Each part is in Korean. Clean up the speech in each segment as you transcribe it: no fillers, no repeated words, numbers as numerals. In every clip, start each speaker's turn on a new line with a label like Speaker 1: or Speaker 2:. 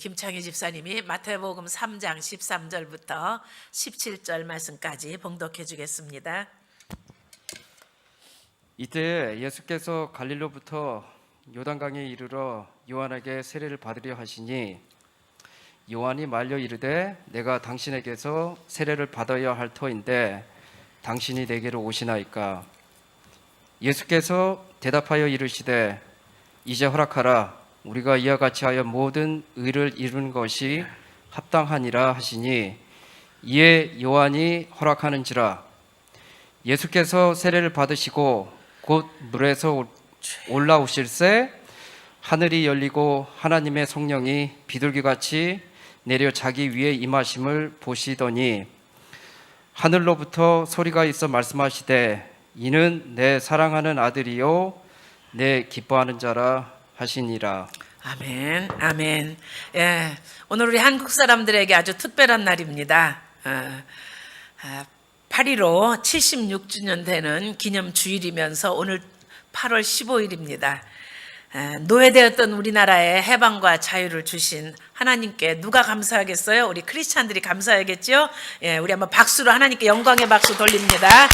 Speaker 1: 김창희 집사님이 마태복음 3장 13절부터 17절 말씀까지 봉독해 주겠습니다.
Speaker 2: 이때 예수께서 갈릴로부터 요단강에 이르러 요한에게 세례를 받으려 하시니 요한이 말려 이르되 내가 당신에게서 세례를 받아야 할 터인데 당신이 내게로 오시나이까. 예수께서 대답하여 이르시되 이제 허락하라. 우리가 이와 같이 하여 모든 의를 이루는 것이 합당하니라 하시니 이에 요한이 허락하는지라. 예수께서 세례를 받으시고 곧 물에서 올라오실새 하늘이 열리고 하나님의 성령이 비둘기같이 내려 자기 위에 임하심을 보시더니 하늘로부터 소리가 있어 말씀하시되 이는 내 사랑하는 아들이요 내 기뻐하는 자라 하시니라.
Speaker 1: 아멘, 아멘. 예, 오늘 우리 한국 사람들에게 아주 특별한 날입니다. 8.15 76주년 되는 기념 주일이면서 오늘 8월 15일입니다. 노예되었던 우리나라에 해방과 자유를 주신 하나님께 누가 감사하겠어요? 우리 크리스찬들이 감사하겠죠? 예, 우리 한번 박수로 하나님께 영광의 박수 돌립니다.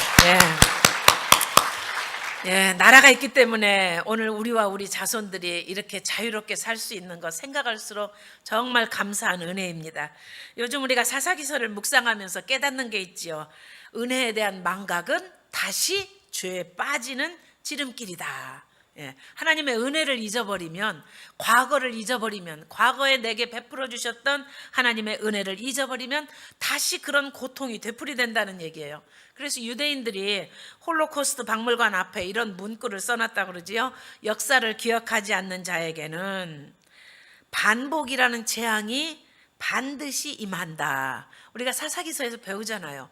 Speaker 1: 예, 나라가 있기 때문에 오늘 우리와 우리 자손들이 이렇게 자유롭게 살 수 있는 것 생각할수록 정말 감사한 은혜입니다. 요즘 우리가 사사기서를 묵상하면서 깨닫는 게 있지요. 은혜에 대한 망각은 다시 죄에 빠지는 지름길이다. 예, 하나님의 은혜를 잊어버리면, 과거를 잊어버리면, 과거에 내게 베풀어 주셨던 하나님의 은혜를 잊어버리면 다시 그런 고통이 되풀이된다는 얘기예요. 그래서 유대인들이 홀로코스트 박물관 앞에 이런 문구를 써놨다고 그러지요. 역사를 기억하지 않는 자에게는 반복이라는 재앙이 반드시 임한다. 우리가 사사기서에서 배우잖아요.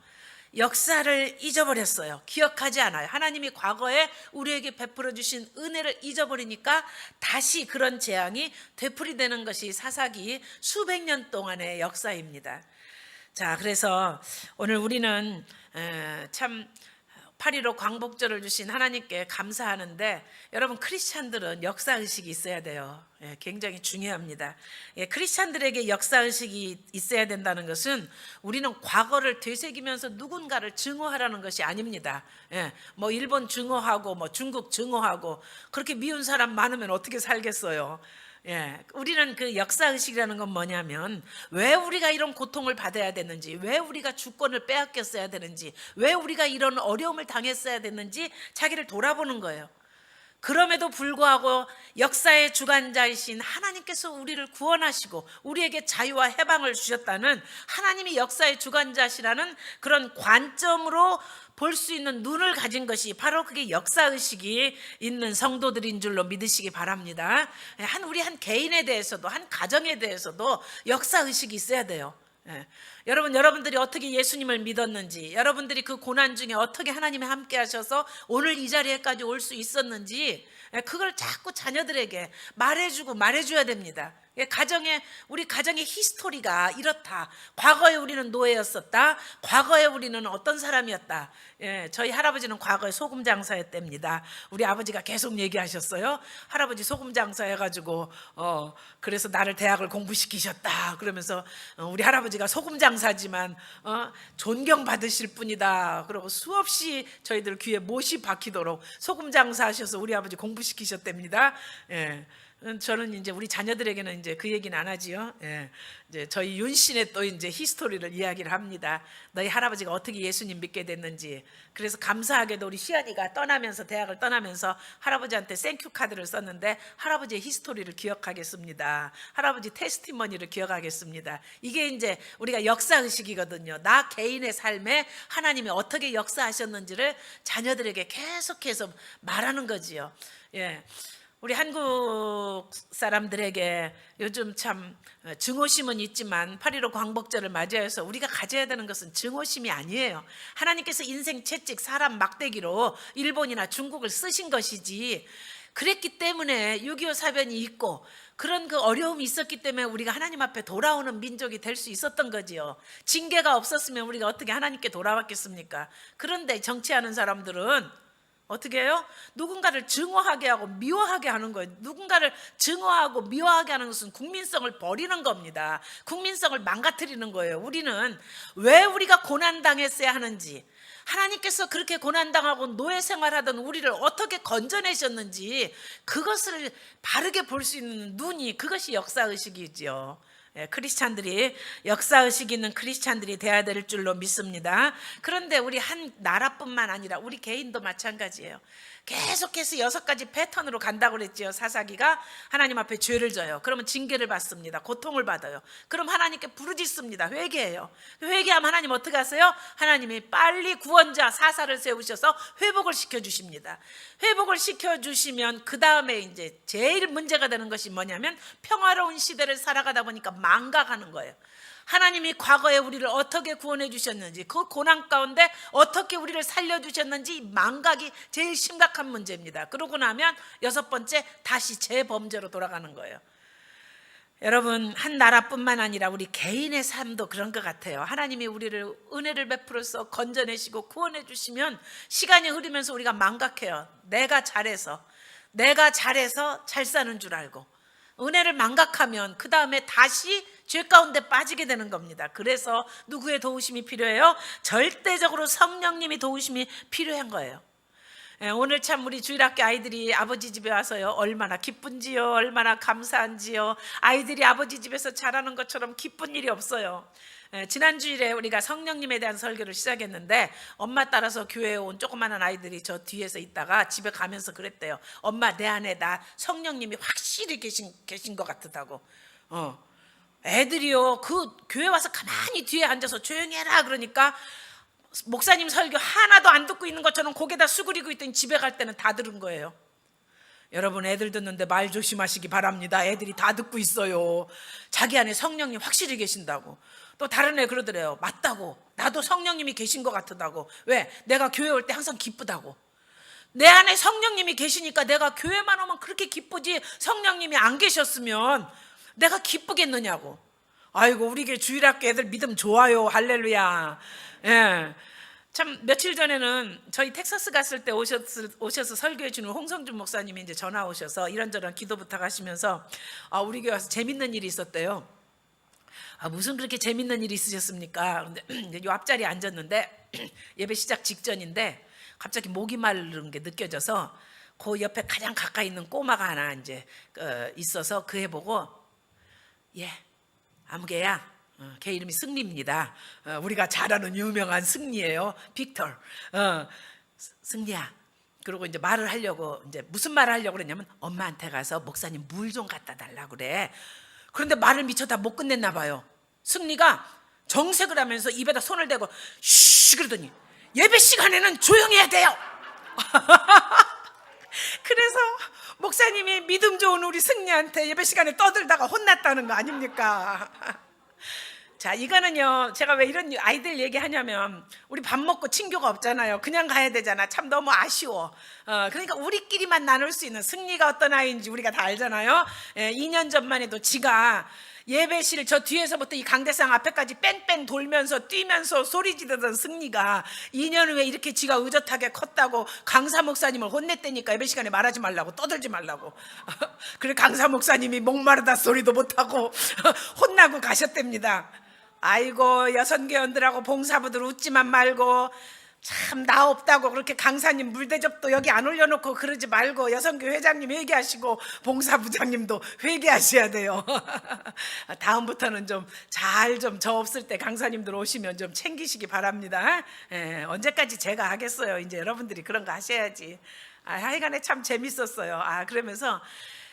Speaker 1: 역사를 잊어버렸어요. 기억하지 않아요. 하나님이 과거에 우리에게 베풀어 주신 은혜를 잊어버리니까 다시 그런 재앙이 되풀이되는 것이 사사기 수백 년 동안의 역사입니다. 자, 그래서 오늘 우리는 참 8.15 광복절을 주신 하나님께 감사하는데, 여러분 크리스찬들은 역사의식이 있어야 돼요. 굉장히 중요합니다. 크리스찬들에게 역사의식이 있어야 된다는 것은 우리는 과거를 되새기면서 누군가를 증오하라는 것이 아닙니다. 뭐 일본 증오하고 뭐 중국 증오하고 그렇게 미운 사람 많으면 어떻게 살겠어요? 우리는 그 역사의식이라는 건 뭐냐면, 왜 우리가 이런 고통을 받아야 되는지, 왜 우리가 주권을 빼앗겼어야 되는지, 왜 우리가 이런 어려움을 당했어야 되는지 자기를 돌아보는 거예요. 그럼에도 불구하고 역사의 주관자이신 하나님께서 우리를 구원하시고 우리에게 자유와 해방을 주셨다는, 하나님이 역사의 주관자시라는 그런 관점으로 볼 수 있는 눈을 가진 것이 바로 그게 역사의식이 있는 성도들인 줄로 믿으시기 바랍니다. 우리 한 개인에 대해서도, 한 가정에 대해서도 역사의식이 있어야 돼요. 여러분들이 어떻게 예수님을 믿었는지, 여러분들이 그 고난 중에 어떻게 하나님이 함께 하셔서 오늘 이 자리에까지 올 수 있었는지, 그걸 자꾸 자녀들에게 말해줘야 됩니다. 우리 가정의 히스토리가 이렇다. 과거에 우리는 노예였었다. 과거에 우리는 어떤 사람이었다. 저희 할아버지는 과거에 소금 장사했답니다. 우리 아버지가 계속 얘기하셨어요. 할아버지 소금 장사해가지고 그래서 나를 대학을 공부시키셨다. 그러면서 우리 할아버지가 소금 장사지만 존경받으실 분이다. 그러고 수없이 저희들 귀에 못이 박히도록 소금 장사하셔서 우리 아버지 공부시키셨답니다. 저는 이제 우리 자녀들에게는 이제 그 얘기는 안 하지요. 이제 저희 윤신의 또 이제 히스토리를 이야기를 합니다. 너희 할아버지가 어떻게 예수님 믿게 됐는지. 그래서 감사하게도 우리 시연이가 대학을 떠나면서 할아버지한테 땡큐 카드를 썼는데, 할아버지의 히스토리를 기억하겠습니다. 할아버지 테스티머니를 기억하겠습니다. 이게 이제 우리가 역사의식이거든요. 나 개인의 삶에 하나님이 어떻게 역사하셨는지를 자녀들에게 계속해서 말하는 거지요. 우리 한국 사람들에게 요즘 참 증오심은 있지만 8.15 광복절을 맞이해서 우리가 가져야 되는 것은 증오심이 아니에요. 하나님께서 인생 채찍, 사람 막대기로 일본이나 중국을 쓰신 것이지, 그랬기 때문에 6.25 사변이 있고 그런 그 어려움이 있었기 때문에 우리가 하나님 앞에 돌아오는 민족이 될 수 있었던 거지요. 징계가 없었으면 우리가 어떻게 하나님께 돌아왔겠습니까? 그런데 정치하는 사람들은 어떻게 해요? 누군가를 증오하게 하고 미워하게 하는 거예요. 누군가를 증오하고 미워하게 하는 것은 국민성을 버리는 겁니다. 국민성을 망가뜨리는 거예요. 우리는 왜 우리가 고난당했어야 하는지, 하나님께서 그렇게 고난당하고 노예 생활하던 우리를 어떻게 건져내셨는지 그것을 바르게 볼 수 있는 눈이, 그것이 역사의식이지요. 크리스찬들이, 역사의식 있는 크리스찬들이 돼야 될 줄로 믿습니다. 그런데 우리 한 나라뿐만 아니라 우리 개인도 마찬가지예요. 계속해서 6가지 패턴으로 간다고 그랬지요. 사사기가 하나님 앞에 죄를 져요. 그러면 징계를 받습니다. 고통을 받아요. 그럼 하나님께 부르짖습니다. 회개해요. 회개하면 하나님 어떻게 하세요? 하나님이 빨리 구원자 사사를 세우셔서 회복을 시켜주십니다. 회복을 시켜주시면 그 다음에 이제 제일 문제가 되는 것이 뭐냐면 평화로운 시대를 살아가다 보니까 망각하는 거예요. 하나님이 과거에 우리를 어떻게 구원해 주셨는지, 그 고난 가운데 어떻게 우리를 살려주셨는지 망각이 제일 심각한 문제입니다. 그러고 나면 6번째, 다시 재범죄로 돌아가는 거예요. 여러분, 한 나라뿐만 아니라 우리 개인의 삶도 그런 것 같아요. 하나님이 우리를 은혜를 베풀어서 건져내시고 구원해 주시면 시간이 흐르면서 우리가 망각해요. 내가 잘해서 잘 사는 줄 알고. 은혜를 망각하면 그 다음에 다시 죄 가운데 빠지게 되는 겁니다. 그래서 누구의 도우심이 필요해요? 절대적으로 성령님이 도우심이 필요한 거예요. 오늘 참 우리 주일학교 아이들이 아버지 집에 와서요, 얼마나 기쁜지요, 얼마나 감사한지요. 아이들이 아버지 집에서 자라는 것처럼 기쁜 일이 없어요. 지난 주일에 우리가 성령님에 대한 설교를 시작했는데 엄마 따라서 교회에 온 조그마한 아이들이 저 뒤에서 있다가 집에 가면서 그랬대요. 엄마, 내 안에 나 성령님이 확실히 계신 것 같다고. 애들이요, 그 교회 와서 가만히 뒤에 앉아서 조용히 해라 그러니까 목사님 설교 하나도 안 듣고 있는 것처럼 고개다 수그리고 있더니 집에 갈 때는 다 들은 거예요. 여러분, 애들 듣는데 말 조심하시기 바랍니다. 애들이 다 듣고 있어요. 자기 안에 성령님 확실히 계신다고. 또 다른 애 그러더래요. 맞다고. 나도 성령님이 계신 것 같다고. 왜? 내가 교회 올 때 항상 기쁘다고. 내 안에 성령님이 계시니까 내가 교회만 오면 그렇게 기쁘지, 성령님이 안 계셨으면 내가 기쁘겠느냐고. 아이고, 우리 교회 주일학교 애들 믿음 좋아요. 할렐루야. 예. 참 며칠 전에는 저희 텍사스 갔을 때 오셔서 설교해 주는 홍성준 목사님이 이제 전화 오셔서 이런저런 기도 부탁하시면서 우리 교회 와서 재밌는 일이 있었대요. 무슨 그렇게 재밌는 일이 있으셨습니까? 근데 요 앞자리에 앉았는데 예배 시작 직전인데 갑자기 목이 마른 게 느껴져서 그 옆에 가장 가까이 있는 꼬마가 하나 이제 있어서 그 애 보고, 예, 아무개야, 걔 이름이 승리입니다. 우리가 잘 아는 유명한 승리예요. 빅터. 승리야. 그리고 이제 말을 하려고, 이제 무슨 말을 하려고 그랬냐면 엄마한테 가서 목사님 물 좀 갖다 달라고 그래. 그런데 말을 미처 다 못 끝냈나 봐요. 승리가 정색을 하면서 입에다 손을 대고 쉬 그러더니 예배 시간에는 조용해야 돼요. 그래서 목사님이 믿음 좋은 우리 승리한테 예배 시간에 떠들다가 혼났다는 거 아닙니까? 자, 이거는요, 제가 왜 이런 아이들 얘기하냐면 우리 밥 먹고 친교가 없잖아요. 그냥 가야 되잖아. 참 너무 아쉬워. 그러니까 우리끼리만 나눌 수 있는, 승리가 어떤 아이인지 우리가 다 알잖아요. 2년 전만 해도 지가 예배실 저 뒤에서부터 이 강대상 앞에까지 뺑뺑 돌면서 뛰면서 소리 지르던 승리가 2년 후에 이렇게 지가 의젓하게 컸다고 강사 목사님을 혼냈다니까. 예배 시간에 말하지 말라고, 떠들지 말라고. 그래 강사 목사님이 목마르다 소리도 못하고 혼나고 가셨답니다. 아이고, 여선교원들하고 봉사부들 웃지만 말고, 참 나 없다고 그렇게 강사님 물대접도 여기 안 올려놓고 그러지 말고 여선교 회장님 회개하시고 봉사부장님도 회개하셔야 돼요. 다음부터는 좀 잘 좀 저 없을 때 강사님들 오시면 좀 챙기시기 바랍니다. 언제까지 제가 하겠어요. 이제 여러분들이 그런 거 하셔야지. 하여간에 참 재밌었어요. 그러면서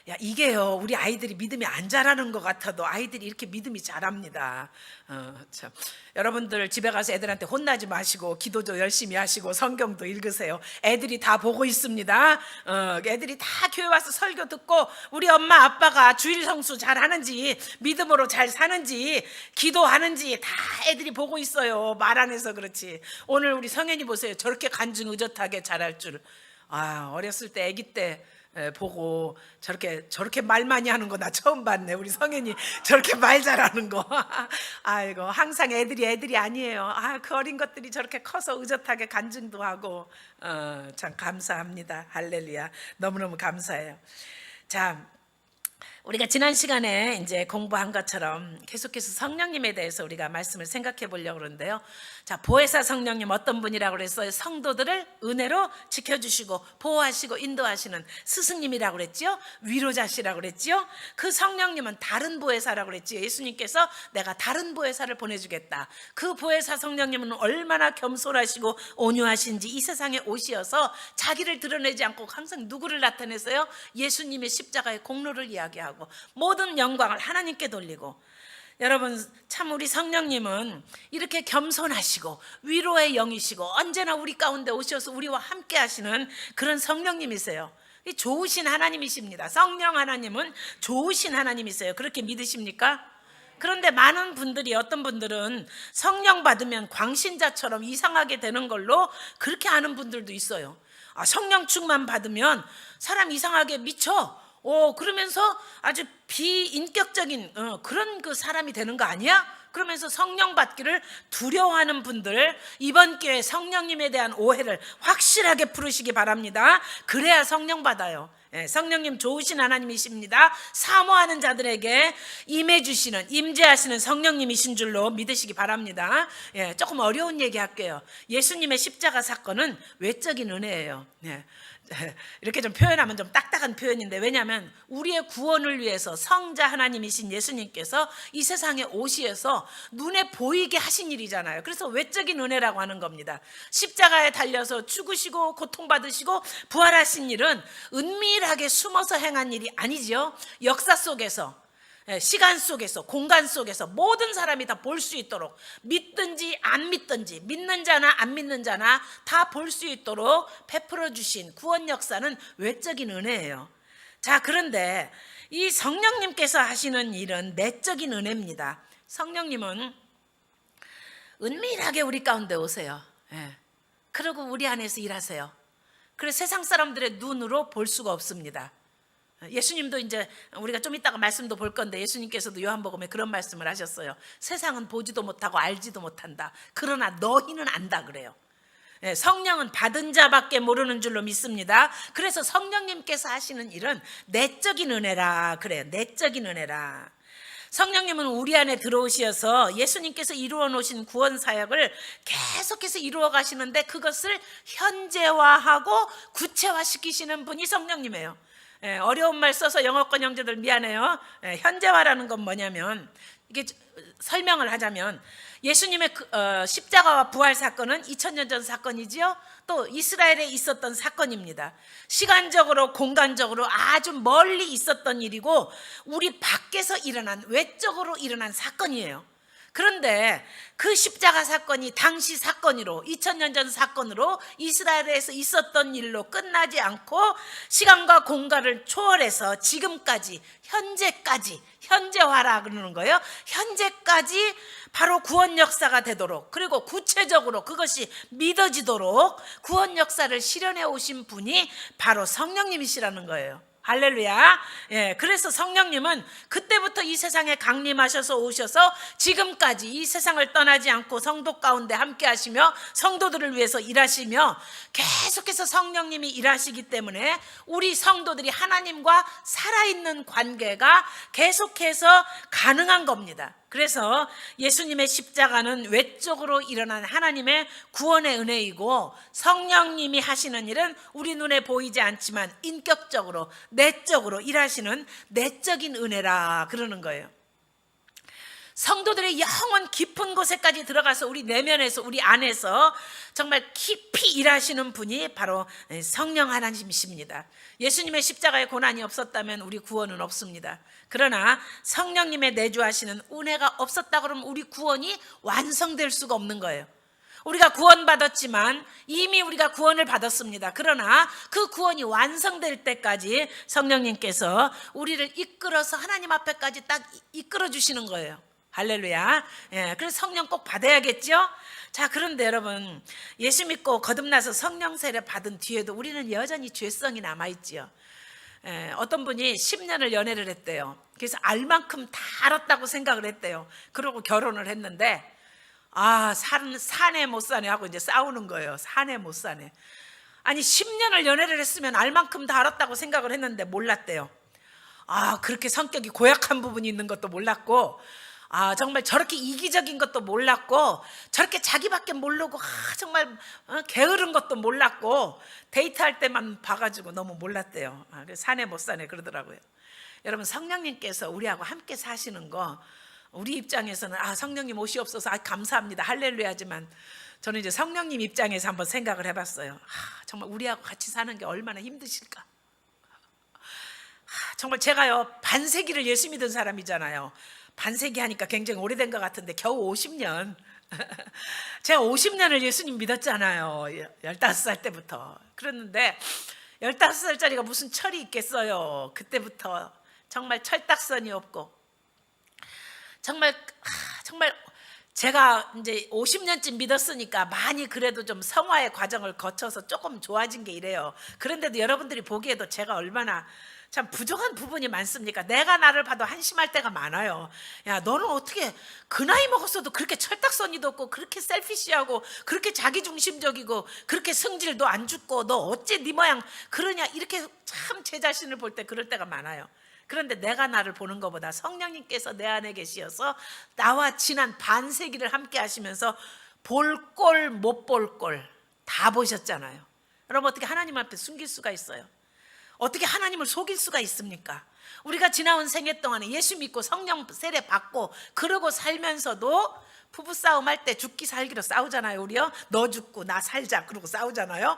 Speaker 1: 야, 이게요, 우리 아이들이 믿음이 안 자라는 것 같아도 아이들이 이렇게 믿음이 자랍니다. 참. 여러분들 집에 가서 애들한테 혼나지 마시고 기도도 열심히 하시고 성경도 읽으세요. 애들이 다 보고 있습니다. 애들이 다 교회 와서 설교 듣고 우리 엄마 아빠가 주일 성수 잘 하는지, 믿음으로 잘 사는지, 기도하는지 다 애들이 보고 있어요. 말 안 해서 그렇지. 오늘 우리 성현이 보세요. 저렇게 간증 의젓하게 잘할 줄. 어렸을 때, 아기 때 보고 저렇게 말 많이 하는 거 나 처음 봤네. 우리 성현이 저렇게 말 잘하는 거. 아이고, 항상 애들이 아니에요. 그 어린 것들이 저렇게 커서 의젓하게 간증도 하고, 참 감사합니다. 할렐루야. 너무너무 감사해요. 자, 우리가 지난 시간에 이제 공부한 것처럼 계속해서 성령님에 대해서 우리가 말씀을 생각해 보려고 그러는데요. 자, 보혜사 성령님 어떤 분이라고 그랬어요? 성도들을 은혜로 지켜주시고 보호하시고 인도하시는 스승님이라고 그랬죠. 위로자시라고 그랬죠. 그 성령님은 다른 보혜사라고 그랬죠. 예수님께서 내가 다른 보혜사를 보내주겠다. 그 보혜사 성령님은 얼마나 겸손하시고 온유하신지 이 세상에 오시어서 자기를 드러내지 않고 항상 누구를 나타내서요? 예수님의 십자가의 공로를 이야기하고 모든 영광을 하나님께 돌리고, 여러분 참 우리 성령님은 이렇게 겸손하시고 위로의 영이시고 언제나 우리 가운데 오셔서 우리와 함께 하시는 그런 성령님이세요. 좋으신 하나님이십니다. 성령 하나님은 좋으신 하나님이세요. 그렇게 믿으십니까? 그런데 많은 분들이, 어떤 분들은 성령 받으면 광신자처럼 이상하게 되는 걸로 그렇게 아는 분들도 있어요. 성령 충만 받으면 사람 이상하게 미쳐. 그러면서 아주 비인격적인 그런 그 사람이 되는 거 아니야? 그러면서 성령 받기를 두려워하는 분들, 이번 기회에 성령님에 대한 오해를 확실하게 풀으시기 바랍니다. 그래야 성령 받아요. 성령님 좋으신 하나님이십니다. 사모하는 자들에게 임해주시는, 임재하시는 성령님이신 줄로 믿으시기 바랍니다. 조금 어려운 얘기 할게요. 예수님의 십자가 사건은 외적인 은혜예요. 이렇게 좀 표현하면 좀 딱딱한 표현인데, 왜냐하면 우리의 구원을 위해서 성자 하나님이신 예수님께서 이 세상에 오시어서 눈에 보이게 하신 일이잖아요. 그래서 외적인 은혜라고 하는 겁니다. 십자가에 달려서 죽으시고 고통받으시고 부활하신 일은 은밀하게 숨어서 행한 일이 아니지요. 역사 속에서, 시간 속에서, 공간 속에서 모든 사람이 다 볼 수 있도록, 믿든지 안 믿든지, 믿는 자나 안 믿는 자나 다 볼 수 있도록 베풀어 주신 구원 역사는 외적인 은혜예요. 자, 그런데 이 성령님께서 하시는 일은 내적인 은혜입니다. 성령님은 은밀하게 우리 가운데 오세요. 그리고 우리 안에서 일하세요. 그래서 세상 사람들의 눈으로 볼 수가 없습니다. 예수님도 이제 우리가 좀 이따가 말씀도 볼 건데, 예수님께서도 요한복음에 그런 말씀을 하셨어요. 세상은 보지도 못하고 알지도 못한다. 그러나 너희는 안다 그래요. 성령은 받은 자밖에 모르는 줄로 믿습니다. 그래서 성령님께서 하시는 일은 내적인 은혜라 그래요. 내적인 은혜라. 성령님은 우리 안에 들어오셔서 예수님께서 이루어 놓으신 구원 사역을 계속해서 이루어 가시는데, 그것을 현재화하고 구체화시키시는 분이 성령님이에요. 어려운 말 써서 영어권 형제들 미안해요. 현재화라는 건 뭐냐면, 이게 설명을 하자면, 예수님의 십자가와 부활 사건은 2000년 전 사건이지요. 또 이스라엘에 있었던 사건입니다. 시간적으로 공간적으로 아주 멀리 있었던 일이고, 우리 밖에서 일어난, 외적으로 일어난 사건이에요. 그런데 그 십자가 사건이 당시 사건으로, 2000년 전 사건으로 이스라엘에서 있었던 일로 끝나지 않고 시간과 공간을 초월해서 지금까지, 현재까지, 현재화라 그러는 거예요. 현재까지 바로 구원 역사가 되도록, 그리고 구체적으로 그것이 믿어지도록 구원 역사를 실현해 오신 분이 바로 성령님이시라는 거예요. 할렐루야. 그래서 성령님은 그때부터 이 세상에 강림하셔서 오셔서 지금까지 이 세상을 떠나지 않고 성도 가운데 함께 하시며 성도들을 위해서 일하시며, 계속해서 성령님이 일하시기 때문에 우리 성도들이 하나님과 살아있는 관계가 계속해서 가능한 겁니다. 그래서 예수님의 십자가는 외적으로 일어난 하나님의 구원의 은혜이고, 성령님이 하시는 일은 우리 눈에 보이지 않지만 인격적으로, 내적으로 일하시는 내적인 은혜라 그러는 거예요. 성도들의 영혼 깊은 곳에까지 들어가서 우리 내면에서, 우리 안에서 정말 깊이 일하시는 분이 바로 성령 하나님이십니다. 예수님의 십자가의 고난이 없었다면 우리 구원은 없습니다. 그러나 성령님의 내주하시는 은혜가 없었다 그러면 우리 구원이 완성될 수가 없는 거예요. 우리가 구원받았지만 이미 우리가 구원을 받았습니다. 그러나 그 구원이 완성될 때까지 성령님께서 우리를 이끌어서 하나님 앞에까지 딱 이끌어 주시는 거예요. 할렐루야. 그래서 성령 꼭 받아야겠죠? 자, 그런데 여러분, 예수 믿고 거듭나서 성령 세례 받은 뒤에도 우리는 여전히 죄성이 남아있지요. 어떤 분이 10년을 연애를 했대요. 그래서 알만큼 다 알았다고 생각을 했대요. 그러고 결혼을 했는데 사내 못 사네 하고 이제 싸우는 거예요. 사내 못 사네. 아니 10년을 연애를 했으면 알만큼 다 알았다고 생각을 했는데 몰랐대요. 그렇게 성격이 고약한 부분이 있는 것도 몰랐고, 정말 저렇게 이기적인 것도 몰랐고, 저렇게 자기밖에 모르고 정말 게으른 것도 몰랐고, 데이트할 때만 봐가지고 너무 몰랐대요. 그래서 사내 못 사네 그러더라고요. 여러분, 성령님께서 우리하고 함께 사시는 거, 우리 입장에서는 성령님 오시옵소서, 감사합니다, 할렐루야지만, 저는 이제 성령님 입장에서 한번 생각을 해봤어요. 정말 우리하고 같이 사는 게 얼마나 힘드실까. 정말 제가요, 반세기를 예수 믿은 사람이잖아요. 반세기 하니까 굉장히 오래된 것 같은데 겨우 50년. 제가 50년을 예수님 믿었잖아요. 15살 때부터. 그랬는데 15살짜리가 무슨 철이 있겠어요. 그때부터 정말 철딱선이 없고, 정말 제가 이제 50년쯤 믿었으니까 많이 그래도 좀 성화의 과정을 거쳐서 조금 좋아진 게 이래요. 그런데도 여러분들이 보기에도 제가 얼마나 참 부족한 부분이 많습니까? 내가 나를 봐도 한심할 때가 많아요. 야, 너는 어떻게 그 나이 먹었어도 그렇게 철딱서니도 없고, 그렇게 셀피시하고, 그렇게 자기중심적이고, 그렇게 성질도 안 죽고, 너 어째 네 모양 그러냐, 이렇게 참 제 자신을 볼 때 그럴 때가 많아요. 그런데 내가 나를 보는 것보다 성령님께서 내 안에 계시어서 나와 지난 반세기를 함께 하시면서 볼 꼴 못 볼 꼴 다 보셨잖아요. 여러분, 어떻게 하나님 앞에 숨길 수가 있어요? 어떻게 하나님을 속일 수가 있습니까? 우리가 지나온 생애 동안에 예수 믿고 성령 세례 받고 그러고 살면서도 부부싸움 할 때 죽기 살기로 싸우잖아요. 우리요, 너 죽고 나 살자 그러고 싸우잖아요.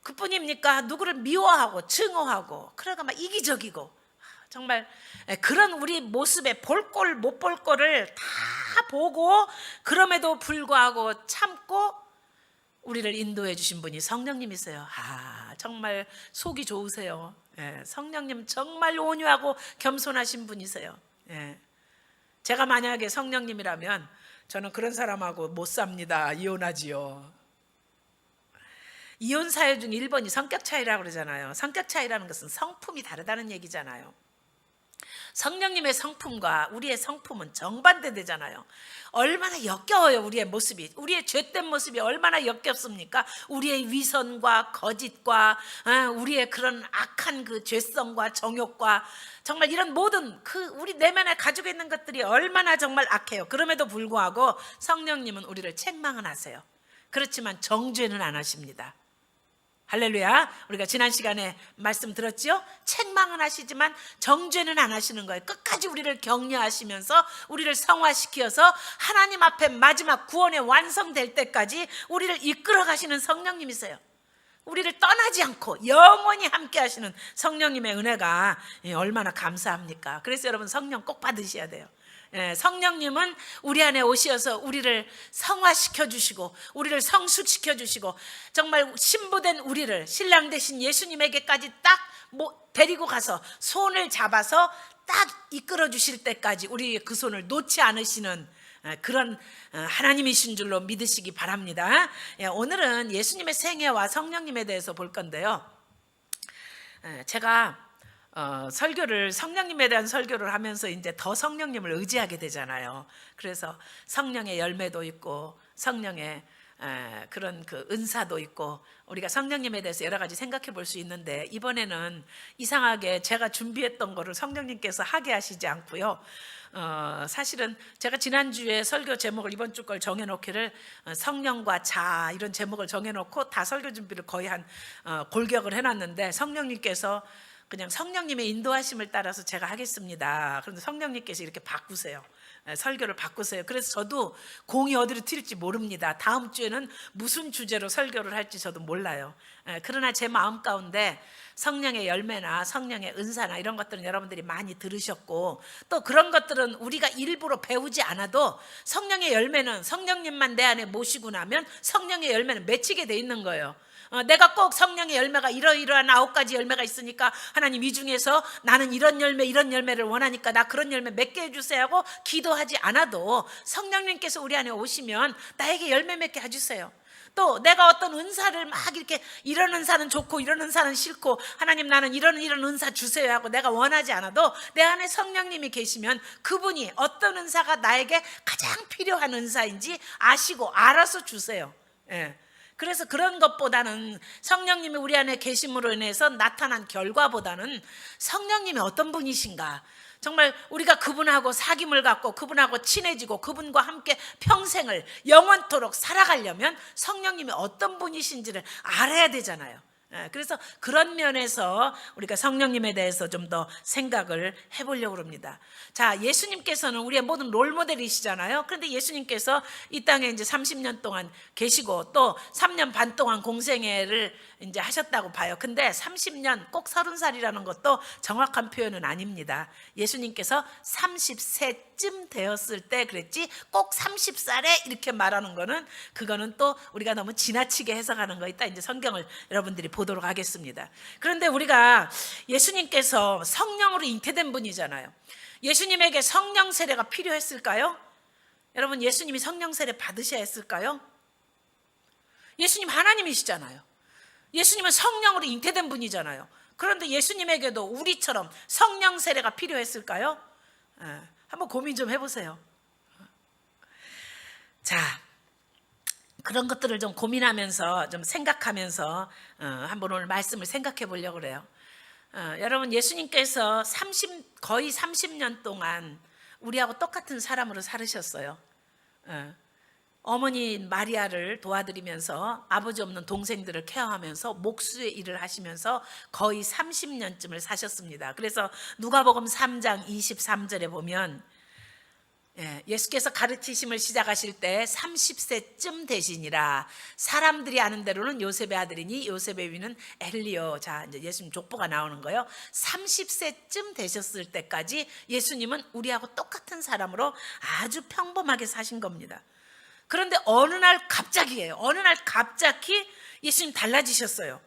Speaker 1: 그뿐입니까? 누구를 미워하고 증오하고, 그러가 막 이기적이고, 정말 그런 우리 모습에 볼 꼴 못 볼 꼴을 다 보고, 그럼에도 불구하고 참고 우리를 인도해 주신 분이 성령님이세요. 정말 속이 좋으세요. 성령님 정말 온유하고 겸손하신 분이세요. 제가 만약에 성령님이라면 저는 그런 사람하고 못 삽니다. 이혼하지요. 이혼 사유 중 1번이 성격 차이라고 그러잖아요. 성격 차이라는 것은 성품이 다르다는 얘기잖아요. 성령님의 성품과 우리의 성품은 정반대되잖아요. 얼마나 역겨워요. 우리의 모습이, 우리의 죄된 모습이 얼마나 역겹습니까? 우리의 위선과 거짓과 우리의 그런 악한 그 죄성과 정욕과, 정말 이런 모든 우리 내면에 가지고 있는 것들이 얼마나 정말 악해요. 그럼에도 불구하고 성령님은 우리를 책망은 하세요. 그렇지만 정죄는 안 하십니다. 할렐루야. 우리가 지난 시간에 말씀 들었지요? 책망은 하시지만 정죄는 안 하시는 거예요. 끝까지 우리를 격려하시면서 우리를 성화시켜서 하나님 앞에 마지막 구원의 완성될 때까지 우리를 이끌어 가시는 성령님이세요. 우리를 떠나지 않고 영원히 함께 하시는 성령님의 은혜가 얼마나 감사합니까? 그래서 여러분, 성령 꼭 받으셔야 돼요. 성령님은 우리 안에 오셔서 우리를 성화시켜 주시고, 우리를 성숙시켜 주시고, 정말 신부된 우리를 신랑 되신 예수님에게까지 딱 데리고 가서 손을 잡아서 딱 이끌어 주실 때까지 우리 그 손을 놓지 않으시는 그런 하나님이신 줄로 믿으시기 바랍니다. 오늘은 예수님의 생애와 성령님에 대해서 볼 건데요, 제가 성령님에 대한 설교를 하면서 이제 더 성령님을 의지하게 되잖아요. 그래서 성령의 열매도 있고, 성령의 그런 그 은사도 있고, 우리가 성령님에 대해서 여러 가지 생각해 볼 수 있는데, 이번에는 이상하게 제가 준비했던 거를 성령님께서 하게 하시지 않고요, 사실은 제가 지난주에 설교 제목을 이번 주 걸 정해놓기를 성령과 자 이런 제목을 정해놓고 다 설교 준비를 거의 한 골격을 해놨는데, 성령님께서 그냥 성령님의 인도하심을 따라서 제가 하겠습니다. 그런데 성령님께서 이렇게 바꾸세요. 설교를 바꾸세요. 그래서 저도 공이 어디로 튈지 모릅니다. 다음 주에는 무슨 주제로 설교를 할지 저도 몰라요. 그러나 제 마음 가운데 성령의 열매나 성령의 은사나 이런 것들은 여러분들이 많이 들으셨고, 또 그런 것들은 우리가 일부러 배우지 않아도 성령의 열매는 성령님만 내 안에 모시고 나면 성령의 열매는 맺히게 돼 있는 거예요. 내가 꼭 성령의 열매가 이러이러한 9가지 열매가 있으니까 하나님, 이 중에서 나는 이런 열매를 원하니까 나 그런 열매 맺게 해주세요 하고 기도하지 않아도 성령님께서 우리 안에 오시면 나에게 열매 맺게 해주세요. 또 내가 어떤 은사를 막 이렇게 이런 은사는 좋고 이런 은사는 싫고 하나님 나는 이런 은사 주세요 하고 내가 원하지 않아도 내 안에 성령님이 계시면 그분이 어떤 은사가 나에게 가장 필요한 은사인지 아시고 알아서 주세요. 예. 그래서 그런 것보다는 성령님이 우리 안에 계심으로 인해서 나타난 결과보다는 성령님이 어떤 분이신가, 정말 우리가 그분하고 사귐을 갖고 그분하고 친해지고 그분과 함께 평생을 영원토록 살아가려면 성령님이 어떤 분이신지를 알아야 되잖아요. 그래서 그런 면에서 우리가 성령님에 대해서 좀 더 생각을 해보려고 합니다. 자, 예수님께서는 우리의 모든 롤모델이시잖아요. 그런데 예수님께서 이 땅에 이제 30년 동안 계시고 또 3년 반 동안 공생애를 이제 하셨다고 봐요. 근데 30년 꼭 30살이라는 것도 정확한 표현은 아닙니다. 예수님께서 30세쯤 되었을 때 그랬지 꼭 30살에 이렇게 말하는 거는 그거는 또 우리가 너무 지나치게 해석하는 거 있다. 이제 성경을 여러분들이 보도록 하겠습니다. 그런데 우리가 예수님께서 성령으로 잉태된 분이잖아요. 예수님에게 성령 세례가 필요했을까요? 여러분, 예수님이 성령 세례 받으셔야 했을까요? 예수님 하나님이시잖아요. 예수님은 성령으로 잉태된 분이잖아요. 그런데 예수님에게도 우리처럼 성령 세례가 필요했을까요? 한번 고민 좀 해보세요. 자, 그런 것들을 좀 고민하면서 좀 생각하면서 한번 오늘 말씀을 생각해 보려고 그래요. 여러분, 예수님께서 거의 30년 동안 우리하고 똑같은 사람으로 살으셨어요. 어머니 마리아를 도와드리면서 아버지 없는 동생들을 케어하면서 목수의 일을 하시면서 거의 30년쯤을 사셨습니다. 그래서 누가복음 3장 23절에 보면 예수께서 가르치심을 시작하실 때 30세쯤 되시니라. 사람들이 아는 대로는 요셉의 아들이니 요셉의 위는 엘리오. 자, 이제 예수님 족보가 나오는 거예요. 30세쯤 되셨을 때까지 예수님은 우리하고 똑같은 사람으로 아주 평범하게 사신 겁니다. 그런데 어느 날 갑자기 예수님 달라지셨어요.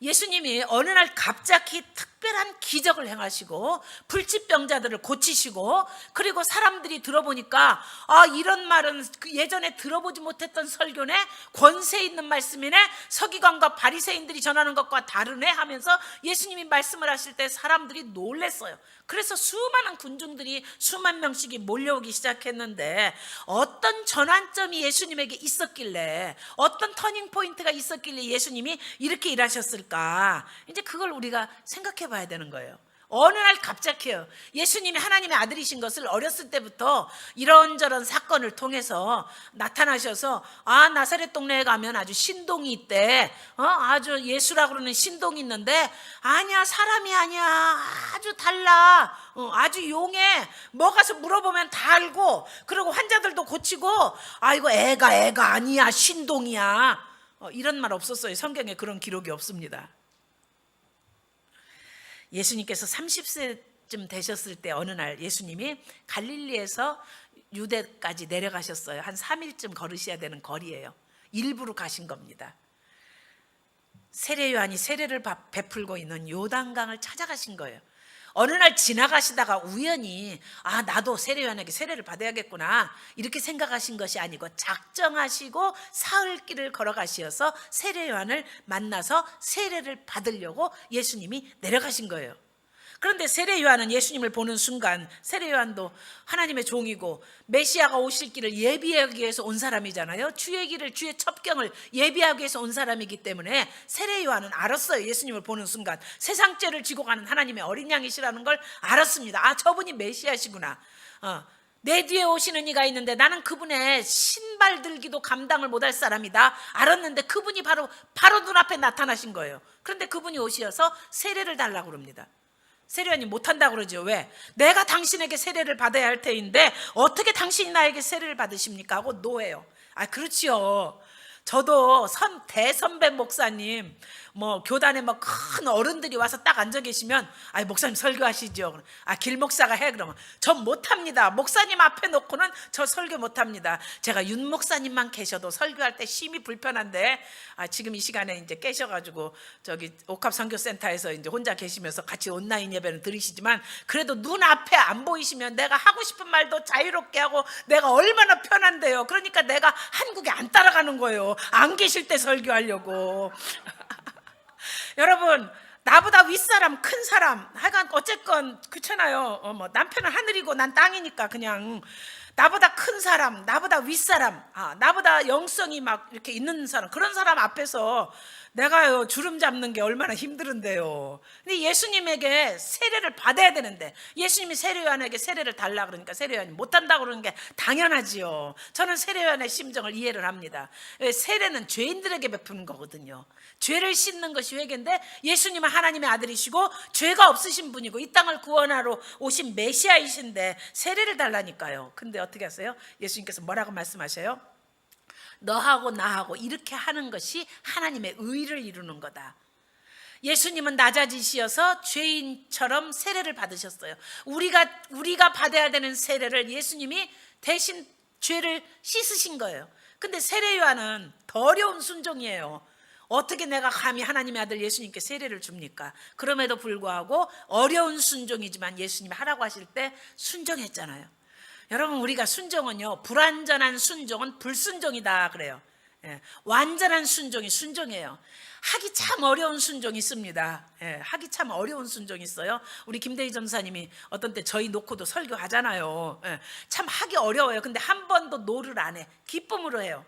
Speaker 1: 예수님이 어느 날 갑자기 특별한 기적을 행하시고 불치병자들을 고치시고, 그리고 사람들이 들어보니까 이런 말은 예전에 들어보지 못했던 설교네, 권세 있는 말씀이네, 서기관과 바리새인들이 전하는 것과 다르네 하면서 예수님이 말씀을 하실 때 사람들이 놀랬어요. 그래서 수많은 군중들이 수만 명씩이 몰려오기 시작했는데 어떤 전환점이 예수님에게 있었길래, 어떤 터닝 포인트가 있었길래 예수님이 이렇게 일하셨을까? 이제 그걸 우리가 생각해 봐야 되는 거예요. 어느 날 갑자기요, 예수님이 하나님의 아들이신 것을 어렸을 때부터 이런저런 사건을 통해서 나타나셔서 나사렛 동네에 가면 아주 신동이 있대. 아주 예수라고 그러는 신동이 있는데 아니야, 사람이 아니야, 아주 달라, 아주 용해, 뭐 가서 물어보면 다 알고, 그리고 환자들도 고치고, 이거 애가 아니야, 신동이야. 이런 말 없었어요. 성경에 그런 기록이 없습니다. 예수님께서 30세쯤 되셨을 때 어느 날 예수님이 갈릴리에서 유대까지 내려가셨어요. 한 3일쯤 걸으셔야 되는 거리예요. 일부러 가신 겁니다. 세례 요한이 세례를 베풀고 있는 요단강을 찾아가신 거예요. 어느 날 지나가시다가 우연히 나도 세례 요한에게 세례를 받아야겠구나 이렇게 생각하신 것이 아니고 작정하시고 사흘길을 걸어가시어서 세례 요한을 만나서 세례를 받으려고 예수님이 내려가신 거예요. 그런데 세례 요한은 예수님을 보는 순간, 세례 요한도 하나님의 종이고 메시아가 오실 길을 예비하기 위해서 온 사람이잖아요. 주의 길을, 주의 첩경을 예비하기 위해서 온 사람이기 때문에 세례 요한은 알았어요. 예수님을 보는 순간 세상 죄를 지고 가는 하나님의 어린 양이시라는 걸 알았습니다. 저분이 메시아시구나. 내 뒤에 오시는 이가 있는데 나는 그분의 신발 들기도 감당을 못할 사람이다 알았는데 그분이 바로 눈앞에 나타나신 거예요. 그런데 그분이 오셔서 세례를 달라고 그럽니다. 세례 요한이 못한다고 그러죠. 왜? 내가 당신에게 세례를 받아야 할 테인데 어떻게 당신이 나에게 세례를 받으십니까? 하고 노해요. 그렇지요. 저도 대선배 목사님 뭐 교단에 뭐 큰 어른들이 와서 딱 앉아 계시면 아 목사님 설교하시죠. 아 길 목사가 해 그러면 전 못합니다. 목사님 앞에 놓고는 저 설교 못합니다. 제가 윤 목사님만 계셔도 설교할 때 심히 불편한데 아 지금 이 시간에 이제 깨셔가지고 저기 옥합 선교센터에서 이제 혼자 계시면서 같이 온라인 예배는 들으시지만 그래도 눈 앞에 안 보이시면 내가 하고 싶은 말도 자유롭게 하고 내가 얼마나 편한데요. 그러니까 내가 한국에 안 따라가는 거예요. 안 계실 때 설교하려고. 여러분 나보다 윗사람 큰 사람 하여간 어쨌건 그렇잖아요. 뭐 남편은 하늘이고 난 땅이니까 그냥 나보다 큰 사람, 나보다 윗사람, 나보다 영성이 막 이렇게 있는 사람, 그런 사람 앞에서 내가요 주름 잡는 게 얼마나 힘들은데요. 근데 예수님에게 세례를 받아야 되는데 예수님이 세례요한에게 세례를 달라 그러니까 세례요한이 못한다고 그러는 게 당연하지요. 저는 세례요한의 심정을 이해를 합니다. 세례는 죄인들에게 베푸는 거거든요. 죄를 씻는 것이 회개인데 예수님은 하나님의 아들이시고 죄가 없으신 분이고 이 땅을 구원하러 오신 메시아이신데 세례를 달라니까요. 근데 어떻게 하세요? 예수님께서 뭐라고 말씀하셔요? 너하고 나하고 이렇게 하는 것이 하나님의 의를 이루는 거다. 예수님은 낮아지시어서 죄인처럼 세례를 받으셨어요. 우리가 받아야 되는 세례를 예수님이 대신 죄를 씻으신 거예요. 근데 세례 요한은 더 어려운 순종이에요. 어떻게 내가 감히 하나님의 아들 예수님께 세례를 줍니까? 그럼에도 불구하고 어려운 순종이지만 예수님이 하라고 하실 때 순종했잖아요. 여러분 우리가 순종은요 불완전한 순종은 불순종이다 그래요. 완전한 순종이 순종이에요. 하기 참 어려운 순종이 있습니다. 하기 참 어려운 순종이 있어요. 우리 김대희 전사님이 어떤 때 저희 놓고도 설교하잖아요. 참 하기 어려워요. 근데 한 번도 노를 안 해. 기쁨으로 해요.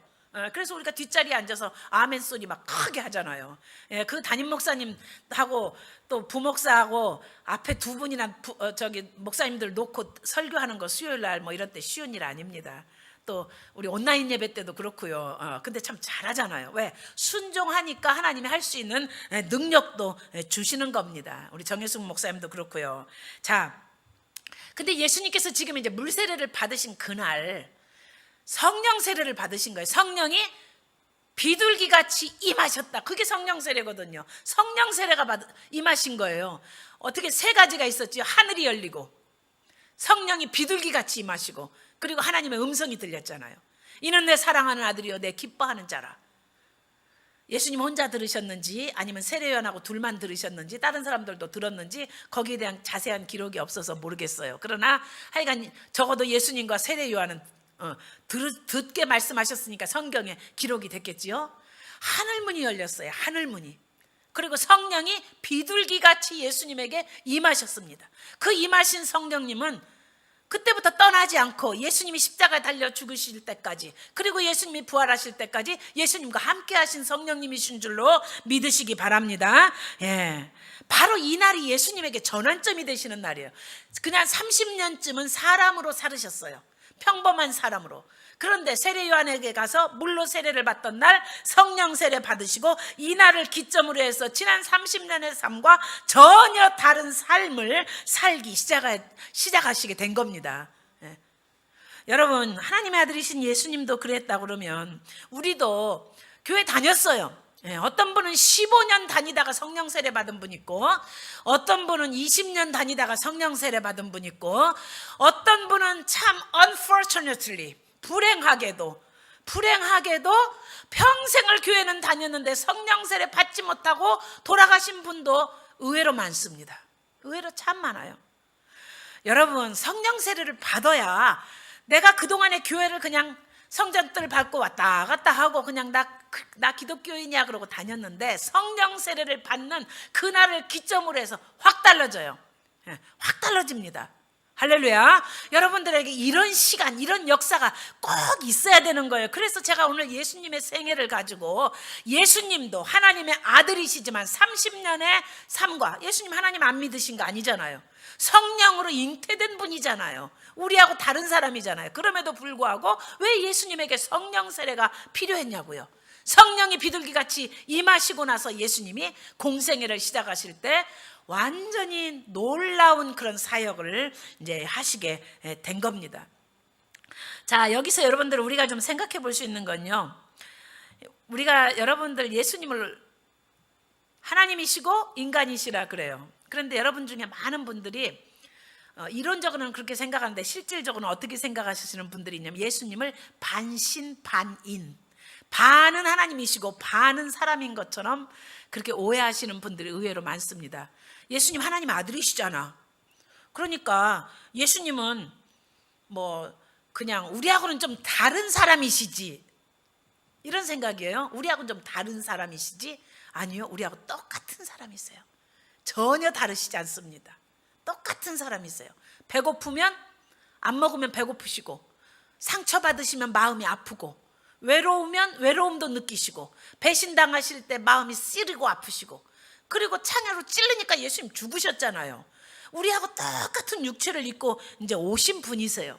Speaker 1: 그래서 우리가 뒷자리에 앉아서 아멘 소리 막 크게 하잖아요. 그 담임 목사님하고 또 부목사하고 앞에 두 분이나 저기 목사님들 놓고 설교하는 거 수요일 날 뭐 이런 때 쉬운 일 아닙니다. 또 우리 온라인 예배 때도 그렇고요. 근데 참 잘하잖아요. 왜? 순종하니까 하나님이 할 수 있는 능력도 주시는 겁니다. 우리 정혜숙 목사님도 그렇고요. 자, 근데 예수님께서 지금 이제 물세례를 받으신 그날 성령 세례를 받으신 거예요. 성령이 비둘기같이 임하셨다. 그게 성령 세례거든요. 성령 세례가 임하신 거예요. 어떻게 세 가지가 있었죠. 하늘이 열리고 성령이 비둘기같이 임하시고 그리고 하나님의 음성이 들렸잖아요. 이는 내 사랑하는 아들이요 내 기뻐하는 자라. 예수님 혼자 들으셨는지 아니면 세례요한하고 둘만 들으셨는지 다른 사람들도 들었는지 거기에 대한 자세한 기록이 없어서 모르겠어요. 그러나 하여간 적어도 예수님과 세례요한은 듣게 말씀하셨으니까 성경에 기록이 됐겠지요. 하늘문이 열렸어요. 하늘문이. 그리고 성령이 비둘기같이 예수님에게 임하셨습니다. 그 임하신 성령님은 그때부터 떠나지 않고 예수님이 십자가에 달려 죽으실 때까지 그리고 예수님이 부활하실 때까지 예수님과 함께 하신 성령님이신 줄로 믿으시기 바랍니다. 바로 이 날이 예수님에게 전환점이 되시는 날이에요. 그냥 30년쯤은 사람으로 살으셨어요. 평범한 사람으로. 그런데 세례 요한에게 가서 물로 세례를 받던 날 성령 세례 받으시고 이 날을 기점으로 해서 지난 30년의 삶과 전혀 다른 삶을 살기 시작하시게 된 겁니다. 여러분 하나님의 아들이신 예수님도 그랬다 그러면 우리도 교회 다녔어요. 어떤 분은 15년 다니다가 성령 세례 받은 분 있고 어떤 분은 20년 다니다가 성령 세례 받은 분 있고 어떤 분은 참 unfortunately 불행하게도 평생을 교회는 다녔는데 성령 세례 받지 못하고 돌아가신 분도 의외로 많습니다. 의외로 참 많아요. 여러분 성령 세례를 받아야 내가 그동안에 교회를 그냥 성전들 밟고 왔다 갔다 하고 그냥 나 기독교인이야 그러고 다녔는데 성령 세례를 받는 그날을 기점으로 해서 확 달라져요. 확 달라집니다. 할렐루야. 여러분들에게 이런 시간 이런 역사가 꼭 있어야 되는 거예요. 그래서 제가 오늘 예수님의 생애를 가지고 예수님도 하나님의 아들이시지만 30년의 삶과 예수님 하나님 안 믿으신 거 아니잖아요. 성령으로 잉태된 분이잖아요. 우리하고 다른 사람이잖아요. 그럼에도 불구하고 왜 예수님에게 성령 세례가 필요했냐고요. 성령이 비둘기같이 임하시고 나서 예수님이 공생애를 시작하실 때 완전히 놀라운 그런 사역을 이제 하시게 된 겁니다. 자, 여기서 여러분들 우리가 좀 생각해 볼 수 있는 건요. 우리가 여러분들 예수님을 하나님이시고 인간이시라 그래요. 그런데 여러분 중에 많은 분들이 이론적으로는 그렇게 생각하는데 실질적으로는 어떻게 생각하시는 분들이 있냐면 예수님을 반신반인, 반은 하나님이시고 반은 사람인 것처럼 그렇게 오해하시는 분들이 의외로 많습니다. 예수님 하나님 아들이시잖아. 그러니까 예수님은 뭐 그냥 우리하고는 좀 다른 사람이시지, 이런 생각이에요. 우리하고는 좀 다른 사람이시지? 아니요, 우리하고 똑같은 사람이세요. 전혀 다르시지 않습니다. 똑같은 사람이세요. 배고프면 안 먹으면 배고프시고, 상처받으시면 마음이 아프고, 외로우면 외로움도 느끼시고, 배신당하실 때 마음이 쓰리고 아프시고, 그리고 창으로 찔르니까 예수님 죽으셨잖아요. 우리하고 똑같은 육체를 입고 이제 오신 분이세요.